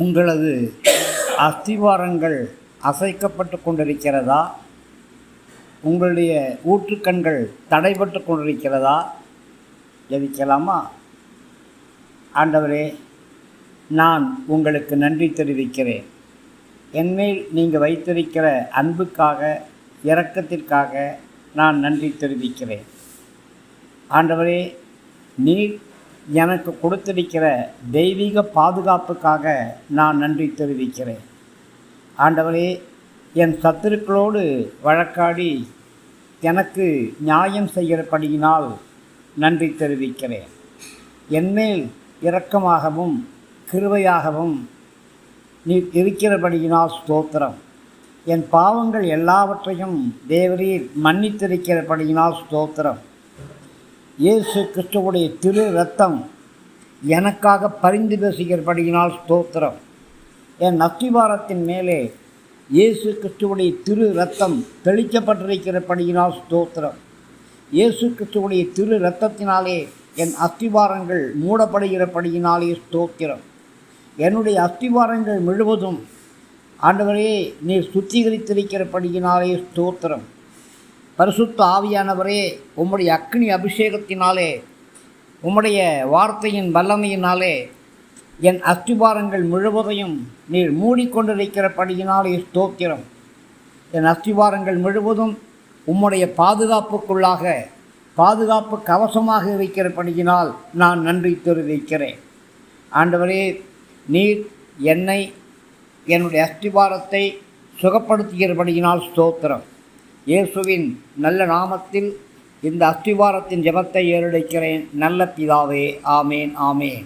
உங்களது அஸ்திவாரங்கள் அசைக்கப்பட்டு கொண்டிருக்கிறதா? உங்களுடைய ஊற்றுக்கண்கள் தடைபட்டு கொண்டிருக்கிறதா? ஜெபிக்கலாமா? ஆண்டவரே, நான் உங்களுக்கு நன்றி தெரிவிக்கிறேன். என்மேல் நீங்கள் வைத்திருக்கிற அன்புக்காக, இரக்கத்திற்காக நான் நன்றி தெரிவிக்கிறேன். ஆண்டவரே, நீர் எனக்கு கொடுத்திருக்கிற தெய்வீக பாதுகாப்புக்காக நான் நன்றி தெரிவிக்கிறேன். ஆண்டவரே, என் சத்துருக்களோடு வழக்காடி எனக்கு நியாயம் செய்கிறபடியினால் நன்றி தெரிவிக்கிறேன். என்மேல் இரக்கமாகவும் கிருபையாகவும் நீர் இருக்கிறபடியினால் ஸ்தோத்திரம். என் பாவங்கள் எல்லாவற்றையும் தேவரீர் மன்னித்திருக்கிறபடியினால் ஸ்தோத்திரம். இயேசு கிறிஸ்துவுடைய திரு இரத்தம் எனக்காக பரிந்து பேசுகிறபடியினால் ஸ்தோத்திரம். என் அஸ்திவாரத்தின் மேலே இயேசு கிறிஸ்துவுடைய திரு இரத்தம் தெளிக்கப்பட்டிருக்கிறபடியினால் ஸ்தோத்திரம். இயேசு கிறிஸ்துவுடைய திரு இரத்தத்தினாலே என் அஸ்திவாரங்கள் மூடப்படுகிறபடியினாலே ஸ்தோத்திரம். என்னுடைய அஸ்திவாரங்கள் முழுவதும் ஆண்டவரே நீர் சுத்திகரித்திருக்கிறபடியினாலே ஸ்தோத்திரம். பரிசுத்த ஆவியானவரே, உம்முடைய அக்னி அபிஷேகத்தினாலே, உம்முடைய வார்த்தையின் வல்லமையினாலே என் அஸ்திவாரங்கள் முழுவதையும் நீர் மூடிக்கொண்டிருக்கிறபடியினாலே ஸ்தோத்திரம். என் அஸ்திவாரங்கள் முழுவதும் உம்முடைய பாதுகாப்புக்குள்ளாக, பாதுகாப்பு கவசமாக இருக்கிறபடியினால் நான் நன்றி தெரிவிக்கிறேன். ஆண்டவரே, நீர் என்னை, என்னுடைய அஸ்திவாரத்தை சுகப்படுத்துகிறபடியினால் ஸ்தோத்திரம். இயேசுவின் நல்ல நாமத்தில் இந்த அஸ்திவாரத்தின் ஜெபத்தை ஏறெடுக்கிறேன். நல்ல பிதாவே, ஆமேன், ஆமேன்.